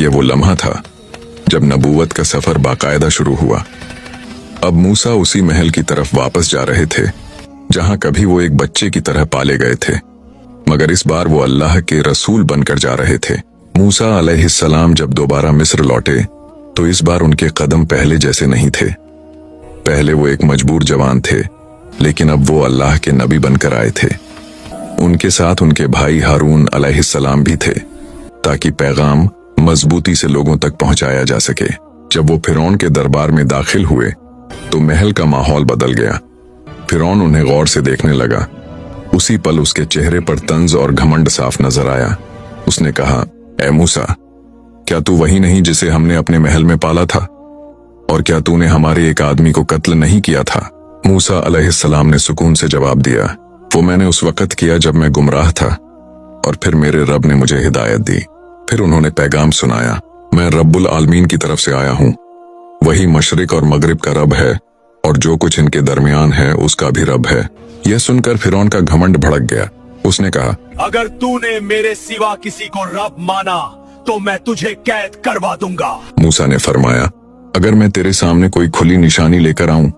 ये वो लम्हा था जब नबूवत का सफर बाकायदा शुरू हुआ। अब मूसा उसी महल की तरफ वापस जा रहे थे जहां कभी वो एक बच्चे की तरह पाले गए थे, मगर इस बार वो अल्लाह के रसूल बनकर जा रहे थे। मूसा अलैहिस्सलाम जब दोबारा मिस्र लौटे तो इस बार उनके कदम पहले जैसे नहीं थे। पहले वो एक मजबूर जवान थे, लेकिन अब वो अल्लाह के नबी बनकर आए थे। उनके साथ उनके भाई हारून अलैहिस्सलाम भी थे, ताकि पैगाम मजबूती से लोगों तक पहुंचाया जा सके। जब वो फिरौन के दरबार में दाखिल हुए तो महल का माहौल बदल गया। फिरौन उन्हें गौर से देखने लगा। उसी पल उसके चेहरे पर तंज और घमंड साफ नजर आया। उसने कहा, ए मूसा, क्या तू वही नहीं जिसे हमने अपने महल में पाला था? और क्या तूने हमारे एक आदमी को कत्ल नहीं किया था? मूसा अलैहिस्सलाम ने सुकून से जवाब दिया, वो मैंने उस वक्त किया जब मैं गुमराह था, और फिर मेरे रब ने मुझे हिदायत दी। फिर उन्होंने पैगाम सुनाया, मैं रब्बुल आलमीन की तरफ से आया हूँ। वही मशरिक और मगरिब का रब है, और जो कुछ इनके दरमियान है उसका भी रब है। यह सुनकर फिरौन का घमंड भड़क गया। उसने कहा, अगर तूने मेरे सिवा किसी को रब माना तो मैं तुझे कैद करवा दूंगा। मूसा ने फरमाया, अगर मैं तेरे सामने कोई खुली निशानी लेकर आऊं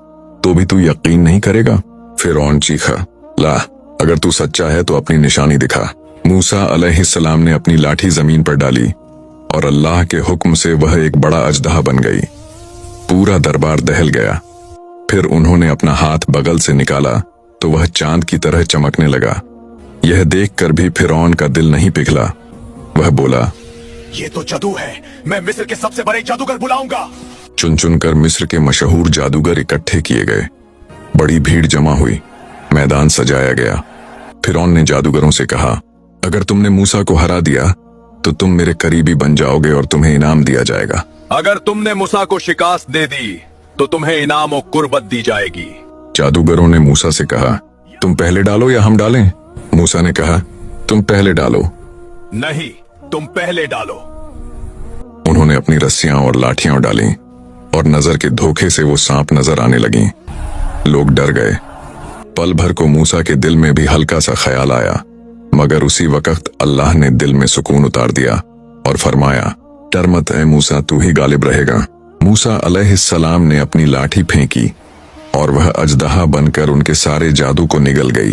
तो भी तू यकीन नहीं करेगा? फिरौन चीखा, ला, अगर तू सच्चा है तो अपनी निशानी दिखा। मूसा अलैहिस्सलाम ने अपनी लाठी जमीन पर डाली और अल्लाह के हुक्म से वह एक बड़ा अजदहा बन गई। पूरा दरबार दहल गया। फिर उन्होंने अपना हाथ बगल से निकाला तो वह चांद की तरह चमकने लगा। यह देखकर भी फिरौन का दिल नहीं पिघला। वह बोला, ये तो जादू है, मैं मिस्र के सबसे बड़े जादूगर बुलाऊंगा। चुन चुनकर मिस्र के मशहूर जादूगर इकट्ठे किए गए। बड़ी भीड़ जमा हुई, मैदान सजाया गया। फिरौन ने जादूगरों से कहा, अगर तुमने मूसा को हरा दिया तो तुम मेरे करीबी बन जाओगे और तुम्हें इनाम दिया जाएगा। अगर तुमने मूसा को शिकस्त दे दी तो तुम्हें इनाम और कुर्बत दी जाएगी। जादूगरों ने मूसा से कहा, तुम पहले डालो या हम डालें? मूसा ने कहा, तुम पहले डालो। नहीं, तुम पहले डालो। उन्होंने अपनी रस्सियां और लाठियां डाली और नजर के धोखे से वो सांप नजर आने लगी। लोग डर गए। पल भर को मूसा के दिल में भी हल्का सा ख्याल आया, मगर उसी वक्त अल्लाह ने दिल में सुकून उतार दिया और फरमाया, डर मत है मूसा, तू ही गालिब रहेगा। मूसा अलैहिस्सलाम ने अपनी लाठी फेंकी और वह अजदहा बनकर उनके सारे जादू को निगल गई।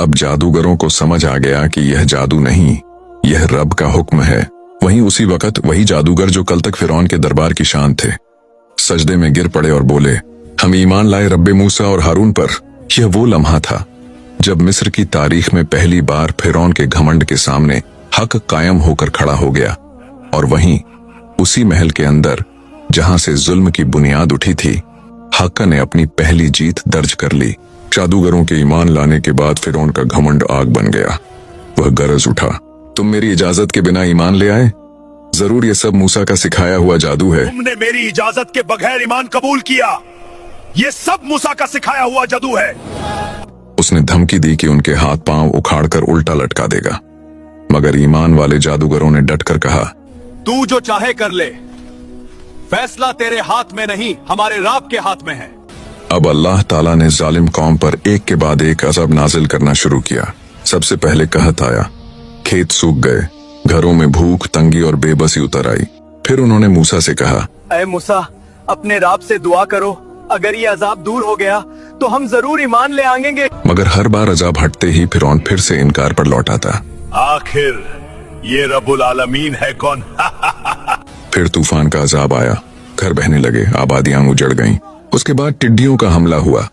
अब जादूगरों को समझ आ गया कि यह जादू नहीं, यह रब का हुक्म है। वहीं उसी वक्त वही जादूगर जो कल तक फिरौन के दरबार की शान थे, सजदे में गिर पड़े और बोले, हम ईमान लाए रब्बे मूसा और हारून पर। यह वो लम्हा था जब मिस्र की तारीख में पहली बार फिरौन के घमंड के सामने हक कायम होकर खड़ा हो गया। और वहीं उसी महल के अंदर जहां से जुल्म की बुनियाद उठी थी, हक ने अपनी पहली जीत दर्ज कर ली। जादूगरों के ईमान लाने के बाद फिरौन का घमंड आग बन गया। वह गरज उठा, तुम मेरी इजाजत के बिना ईमान ले आए? जरूर ये सब मूसा का सिखाया हुआ जादू है। तुमने मेरी इजाजत के बगैर ईमान कबूल किया। ये सब मूसा का सिखाया हुआ जादू है। उसने धमकी दी कि उनके हाथ पांव उखाड़कर उल्टा लटका देगा, मगर ईमान वाले जादूगरों ने डटकर कहा, तू जो चाहे कर ले, फैसला तेरे हाथ में नहीं, हमारे रब के हाथ में है। अब अल्लाह ताला ने जालिम कौम पर एक के बाद एक अज़ब नाजिल करना शुरू किया। सबसे पहले कहत आया, खेत सूख गए, घरों में भूख, तंगी और बेबसी उतर आई। फिर उन्होंने मूसा से कहा, ऐ मूसा, अपने रब से दुआ करो, अगर ये अजाब दूर हो गया तो हम जरूर ईमान ले आएंगे। मगर हर बार अजाब हटते ही फिरौन फिर से इनकार पर लौट आता। आखिर ये रब्बुल आलमीन है कौन? फिर तूफान का अजाब आया, घर बहने लगे, आबादियां उजड़ गईं। उसके बाद टिड्डियों का हमला हुआ,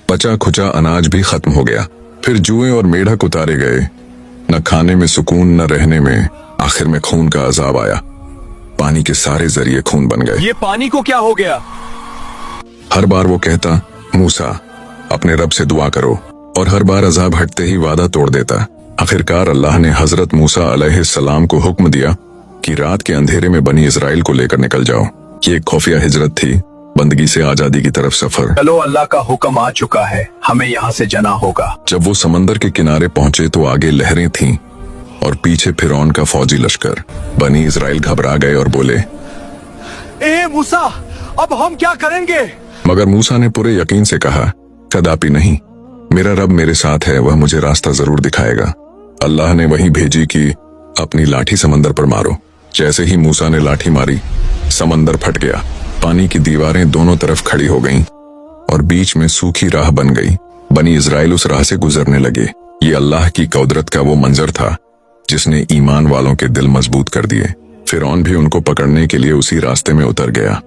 बचा खुचा अनाज भी खत्म हो गया। फिर जुएं और मेढक उतारे गए, न खाने में सुकून न रहने में। आखिर में खून का अजाब आया, पानी के सारे जरिए खून बन गए। ये पानी को क्या हो गया? हर बार वो कहता, मूसा अपने रब से दुआ करो, और हर बार अजाब हटते ही वादा तोड़ देता। आखिरकार अल्लाह ने हजरत मूसा अलैहिस्सलाम को हुक्म दिया कि रात के अंधेरे में बनी इजराइल को लेकर निकल जाओ। ये एक खुफिया हिजरत थी, बंदगी से आजादी की तरफ सफर। चलो, अल्लाह का हुक्म आ चुका है, हमें यहाँ से जाना होगा। जब वो समंदर के किनारे पहुंचे तो आगे लहरें थीं और पीछे फिरौन का फौजी लश्कर। बनी इजराइल घबरा गए और बोले, ए मूसा, अब हम क्या करेंगे? मगर मूसा ने पूरे यकीन से कहा, कदापि नहीं, मेरा रब मेरे साथ है, वह मुझे रास्ता जरूर दिखाएगा। अल्लाह ने वही भेजी कि अपनी लाठी समंदर पर मारो। जैसे ही मूसा ने लाठी मारी, समंदर फट गया। पानी की दीवारें दोनों तरफ खड़ी हो गईं और बीच में सूखी राह बन गई। बनी इजराइल उस राह से गुजरने लगे। ये अल्लाह की कुदरत का वो मंजर था जिसने ईमान वालों के दिल मजबूत कर दिए। फिरौन भी उनको पकड़ने के लिए उसी रास्ते में उतर गया,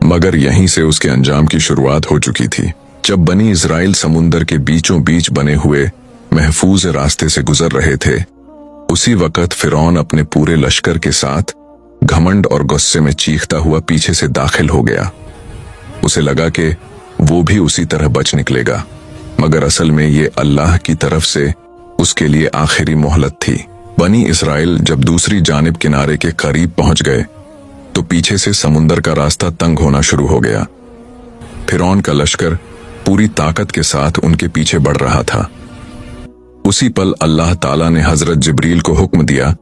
मगर यहीं से उसके अंजाम की शुरुआत हो चुकी थी। जब बनी इजराइल समुंदर के बीचों बीच बने हुए महफूज रास्ते से गुजर रहे थे, उसी वक्त फिरौन अपने पूरे लश्कर के साथ घमंड और गुस्से में चीखता हुआ पीछे से दाखिल हो गया। उसे लगा कि वो भी उसी तरह बच निकलेगा, मगर असल में ये अल्लाह की तरफ से उसके लिए आखिरी मोहलत थी। बनी इस्राइल जब दूसरी जानिब किनारे के करीब पहुंच गए तो पीछे से समुंदर का रास्ता तंग होना शुरू हो गया। फिरौन का लश्कर पूरी ताकत के साथ उनके पीछे बढ़ रहा था। उसी पल अल्लाह ताला ने हजरत जिब्रील को हुक्म दिया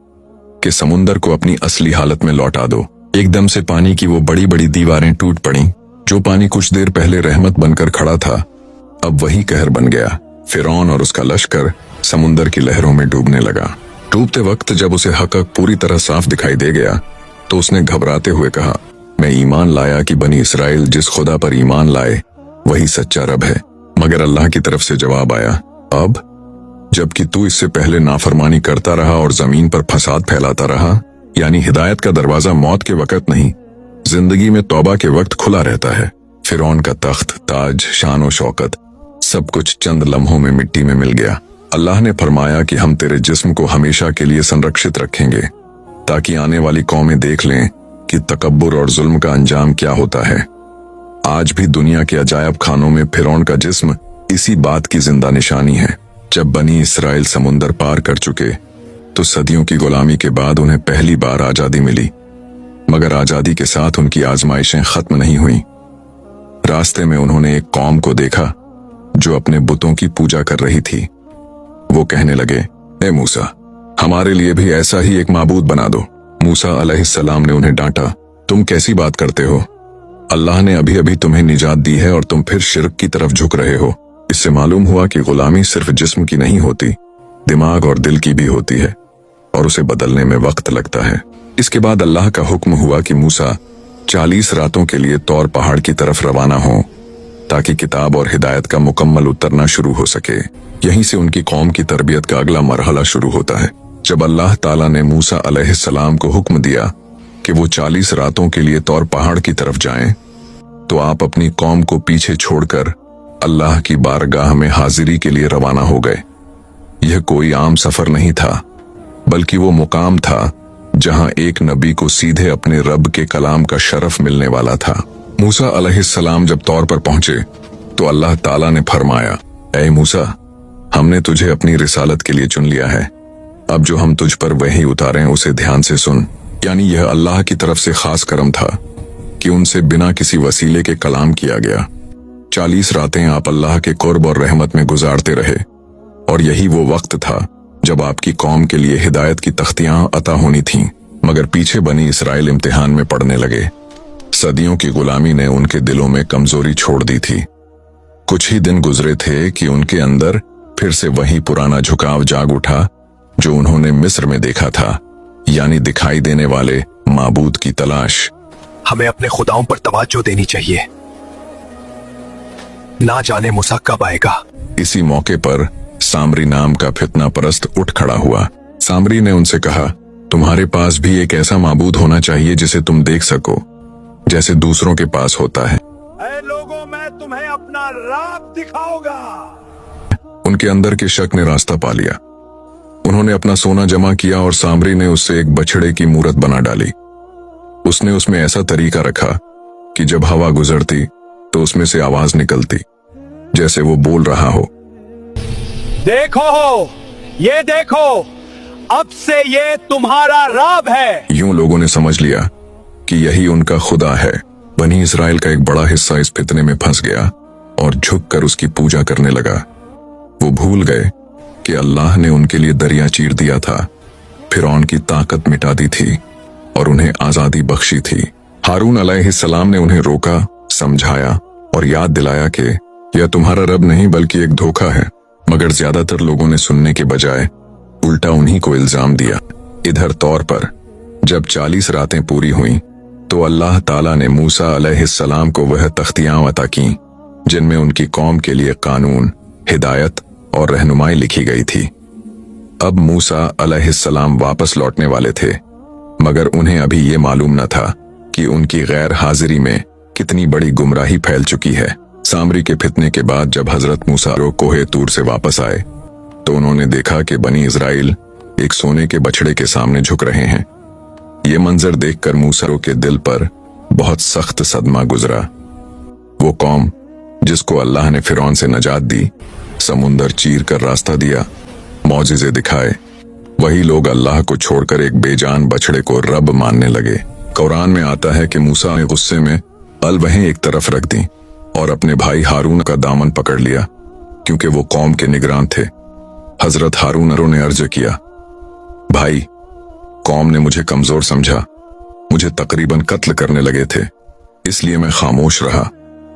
कि समुंदर को अपनी असली हालत में लौटा दो। एकदम से पानी की वो बड़ी बड़ी दीवारें टूट पड़ीं। जो पानी कुछ देर पहले रहमत बनकर खड़ा था, अब वही कहर बन गया। फिरौन और उसका लश्कर समुंदर की लहरों में डूबने लगा। डूबते वक्त जब उसे हक़ पूरी तरह साफ दिखाई दे गया तो उसने घबराते हुए कहा, मैं ईमान लाया कि बनी इस्राइल जिस खुदा पर ईमान लाए वही सच्चा रब है। मगर अल्लाह की तरफ से जवाब आया, अब जबकि तू इससे पहले नाफरमानी करता रहा और जमीन पर फसाद फैलाता रहा, यानी हिदायत का दरवाजा मौत के वक्त नहीं, जिंदगी में तौबा के वक्त खुला रहता है। फिरौन का तख्त, ताज, शान और शौकत सब कुछ चंद लम्हों में मिट्टी में मिल गया। अल्लाह ने फरमाया कि हम तेरे जिस्म को हमेशा के लिए संरक्षित रखेंगे ताकि आने वाली कौमें देख लें कि तकब्बुर और जुल्म का अंजाम क्या होता है। आज भी दुनिया के अजायब खानों में फिरौन का जिस्म इसी बात की जिंदा निशानी है। जब बनी इस्राइल समुंदर पार कर चुके तो सदियों की गुलामी के बाद उन्हें पहली बार आजादी मिली, मगर आजादी के साथ उनकी आजमाइशें खत्म नहीं हुई। रास्ते में उन्होंने एक कौम को देखा जो अपने बुतों की पूजा कर रही थी। वो कहने लगे, ए मूसा, हमारे लिए भी ऐसा ही एक माबूद बना दो। मूसा अलैहिस्सलाम ने उन्हें डांटा, तुम कैसी बात करते हो? अल्लाह ने अभी अभी तुम्हें निजात दी है और तुम फिर शिर्क की तरफ झुक रहे हो। इससे मालूम हुआ कि गुलामी सिर्फ जिस्म की नहीं होती, दिमाग और दिल की भी होती है और उसे बदलने में वक्त लगता है। इसके बाद अल्लाह का हुक्म हुआ कि मूसा 40 रातों के लिए तौर पहाड़ की तरफ रवाना हो ताकि किताब और हिदायत का मुकम्मल उतरना शुरू हो सके। यहीं से उनकी कौम की तरबियत का अगला मरहला शुरू होता है। जब अल्लाह ताला ने मूसा अलैहिस्सलाम को हुक्म दिया कि वो 40 रातों के लिए तौर पहाड़ की तरफ जाएं, तो आप अपनी कौम को पीछे छोड़कर अल्लाह की बारगाह में हाजिरी के लिए रवाना हो गए। यह कोई आम सफर नहीं था, बल्कि वो मुकाम था जहां एक नबी को सीधे अपने रब के कलाम का शरफ मिलने वाला था। मूसा अलैहिस्सलाम जब तौर पर पहुंचे तो अल्लाह ताला ने फरमाया, ऐ मूसा, हमने तुझे अपनी रिसालत के लिए चुन लिया है। अब जो हम तुझ पर वही उतारें उसे ध्यान से सुन। यानी यह अल्लाह की तरफ से खास करम था कि उनसे बिना किसी वसीले के कलाम किया गया। 40 रातें आप अल्लाह के कुर्ब और रहमत में गुजारते रहे और यही वो वक्त था जब आपकी कौम के लिए हिदायत की तख्तियां अता होनी थीं। मगर पीछे बनी इस्राइल इम्तिहान में पड़ने लगे। सदियों की गुलामी ने उनके दिलों में कमजोरी छोड़ दी थी। कुछ ही दिन गुजरे थे कि उनके अंदर फिर से वही पुराना झुकाव जाग उठा जो उन्होंने मिस्र में देखा था, यानी दिखाई देने वाले माबूद की तलाश। हमें अपने खुदाओं पर तवज्जो देनी चाहिए, ना जाने मूसा कब आएगा। इसी मौके पर सामरी नाम का फितना परस्त उठ खड़ा हुआ। सामरी ने उनसे कहा, तुम्हारे पास भी एक ऐसा माबूद होना चाहिए जिसे तुम देख सको, जैसे दूसरों के पास होता है। ऐ लोगों, मैं तुम्हें अपना रब दिखाऊंगा। उनके अंदर के शक ने रास्ता पा लिया। उन्होंने अपना सोना जमा किया और सामरी ने उससे एक बछड़े की मूरत बना डाली। उसने उसमें ऐसा तरीका रखा कि जब हवा गुजरती तो उसमें से आवाज निकलती जैसे वो बोल रहा हो, देखो, ये देखो, अब से ये तुम्हारा रब है। यूं लोगों ने समझ लिया कि यही उनका खुदा है। बनी इस्राइल का एक बड़ा हिस्सा इस फितने में फंस गया और झुककर उसकी पूजा करने लगा। वो भूल गए कि अल्लाह ने उनके लिए दरिया चीर दिया था, फिरौन की ताकत मिटा दी थी और उन्हें आजादी बख्शी थी। हारून अलैहिस्सलाम ने उन्हें रोका, समझाया और याद दिलाया कि यह तुम्हारा रब नहीं बल्कि एक धोखा है। मगर ज्यादातर लोगों ने सुनने के बजाय उल्टा उन्हीं को इल्जाम दिया। इधर तौर पर जब 40 रातें पूरी हुईं तो अल्लाह ताला ने मूसा अलैहिस्सलाम को वह तख्तियां अता की जिनमें उनकी कौम के लिए कानून, हिदायत और रहनुमाई लिखी गई थी। अब मूसा अलैहिस्सलाम वापस लौटने वाले थे, मगर उन्हें अभी ये मालूम न था कि उनकी गैर हाजिरी में कितनी बड़ी गुमराही फैल चुकी है। सामरी के फितने के बाद जब हजरत मूसा कोहे तूर से वापस आए तो उन्होंने देखा कि बनी इजराइल एक सोने के बछड़े के सामने झुक रहे हैं। ये मंजर देखकर मूसा के दिल पर बहुत सख्त सदमा गुजरा। वो कौम जिसको अल्लाह ने फिरौन से नजात दी, समुंदर चीर कर रास्ता दिया, मौजिज़े दिखाए, वही लोग अल्लाह को छोड़कर एक बेजान बछड़े को रब मानने लगे। कुरान में आता है कि मूसा ने गुस्से में अलवहें एक तरफ रख दी और अपने भाई हारून का दामन पकड़ लिया, क्योंकि वो कौम के निगरान थे। हजरत हारून ने अर्ज किया, भाई, कौम ने मुझे कमजोर समझा, मुझे तकरीबन कत्ल करने लगे थे, इसलिए मैं खामोश रहा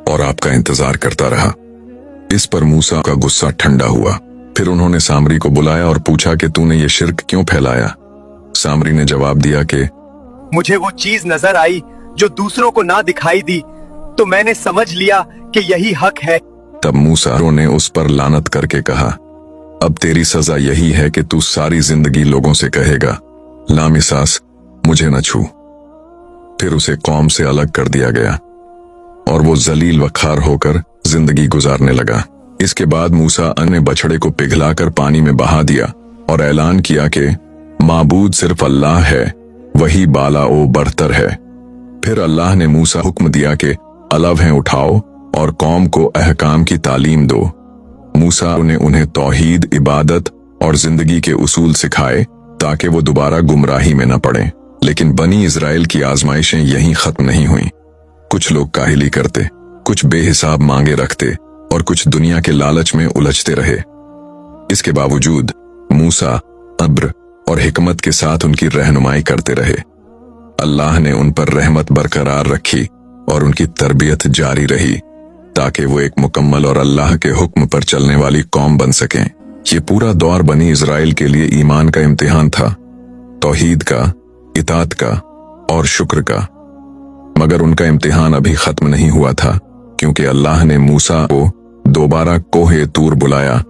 और आपका इंतजार करता रहा। इस पर मूसा का गुस्सा ठंडा हुआ। फिर उन्होंने सामरी को बुलाया और पूछा कि तूने ये शिर्क क्यों फैलाया। सामरी ने जवाब दिया कि मुझे वो चीज नजर आई जो दूसरों को ना दिखाई दी, तो मैंने समझ लिया कि यही हक है। तब मूसा ने उस पर लानत करके कहा, अब तेरी सजा यही है कि तू सारी जिंदगी लोगों से कहेगा, लामिसास, मुझे न छू। फिर उसे कौम से अलग कर दिया गया और वो जलील वखार होकर जिंदगी गुजारने लगा। इसके बाद मूसा अन्य बछड़े को पिघलाकर पानी में बहा दिया और ऐलान किया कि माबूद सिर्फ अल्लाह है, वही बाला ओ बरतर है। फिर अल्लाह ने मूसा हुक्म दिया कि अलवहें उठाओ और कौम को अहकाम की तालीम दो। मूसा ने उन्हें तौहीद, इबादत और जिंदगी के उसूल सिखाए ताकि वो दोबारा गुमराही में न पड़ें। लेकिन बनी इजराइल की आजमाइशें यहीं खत्म नहीं हुईं। कुछ लोग काहिली करते, कुछ बेहिसाब मांगे रखते और कुछ दुनिया के लालच में उलझते रहे। इसके बावजूद मूसा अब्र और हिकमत के साथ उनकी रहनुमाई करते रहे। अल्लाह ने उन पर रहमत बरकरार रखी और उनकी तरबियत जारी रही ताकि वो एक मुकम्मल और अल्लाह के हुक्म पर चलने वाली कौम बन सकें। ये पूरा दौर बनी इजराइल के लिए ईमान का इम्तिहान था, तौहीद का, इताअत का और शुक्र का। मगर उनका इम्तिहान अभी खत्म नहीं हुआ था, क्योंकि अल्लाह ने मूसा को दोबारा कोहे तूर बुलाया,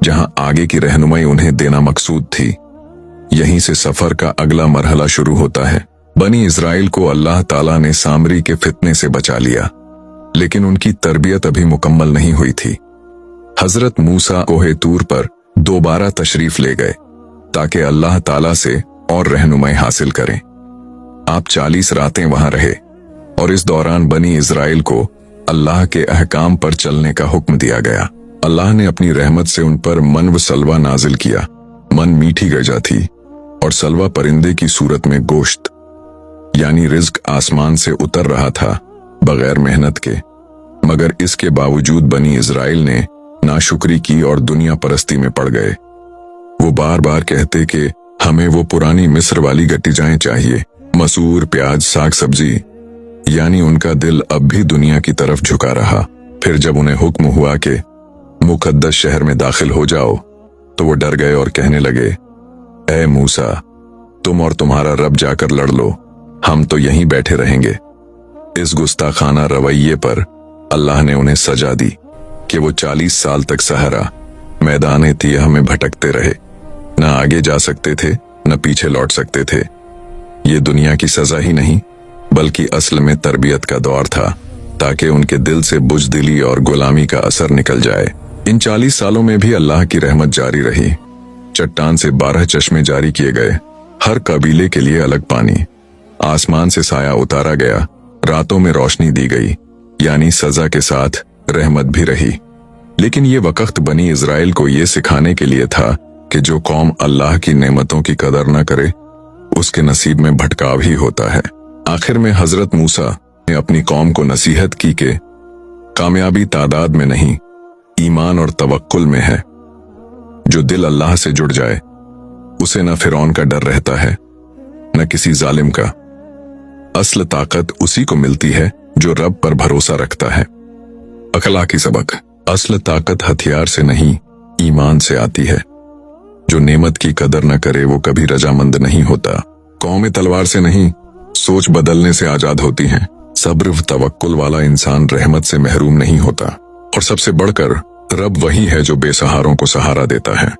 जहां आगे की रहनुमाई उन्हें देना मकसूद थी। यहीं से सफर का अगला मरहला शुरू होता है। बनी इजराइल को अल्लाह ताला ने सामरी के फितने से बचा लिया, लेकिन उनकी तरबियत अभी मुकम्मल नहीं हुई थी। हजरत मूसा कोहे तूर पर दोबारा तशरीफ ले गए ताकि अल्लाह ताला से और रहनुमाई हासिल करें। आप 40 रातें वहां रहे और इस दौरान बनी इजराइल को अल्लाह के अहकाम पर चलने का हुक्म दिया गया। अल्लाह ने अपनी रहमत से उन पर मन व सलवा नाजिल किया। मन मीठी गजा थी और सलवा परिंदे की सूरत में गोश्त, यानी रिज्क आसमान से उतर रहा था बगैर मेहनत के। मगर इसके बावजूद बनी इजराइल ने नाशुक्री की और दुनिया परस्ती में पड़ गए। वो बार बार कहते कि हमें वो पुरानी मिस्र वाली गट्टिजाएं चाहिए, मसूर, प्याज, साग सब्जी, यानी उनका दिल अब भी दुनिया की तरफ झुका रहा। फिर जब उन्हें हुक्म हुआ कि मुकद्दस शहर में दाखिल हो जाओ, तो वो डर गए और कहने लगे, ऐ मूसा, तुम और तुम्हारा रब जाकर लड़ लो, हम तो यहीं बैठे रहेंगे। इस गुस्ताखाना रवैये पर अल्लाह ने उन्हें सजा दी कि वो 40 साल तक सहरा मैदान तियाह में भटकते रहे, न आगे जा सकते थे न पीछे लौट सकते थे। ये दुनिया की सजा ही नहीं, बल्कि असल में तरबियत का दौर था, ताकि उनके दिल से बुजदिली और गुलामी का असर निकल जाए। इन 40 सालों में भी अल्लाह की रहमत जारी रही। चट्टान से 12 चश्मे जारी किए गए, हर कबीले के लिए अलग पानी। आसमान से साया उतारा गया, रातों में रोशनी दी गई, यानी सजा के साथ रहमत भी रही। लेकिन ये वक्त बनी इजराइल को ये सिखाने के लिए था कि जो कौम अल्लाह की नेमतों की कदर न करे, उसके नसीब में भटकाव ही होता है। आखिर में हजरत मूसा ने अपनी कौम को नसीहत की कि कामयाबी तादाद में नहीं, ईमान और तवक्कुल में है। जो दिल अल्लाह से जुड़ जाए, उसे न फिरौन का डर रहता है न किसी जालिम का। असल ताकत उसी को मिलती है जो रब पर भरोसा रखता है। अखलाकी सबक, असल ताकत हथियार से नहीं, ईमान से आती है। जो नेमत की कदर न करे वो कभी रजामंद नहीं होता। कौमें तलवार से नहीं, सोच बदलने से आजाद होती हैं। सब्र व तवक्कुल वाला इंसान रहमत से महरूम नहीं होता। और सबसे बढ़कर रब वही है जो बेसहारों को सहारा देता है।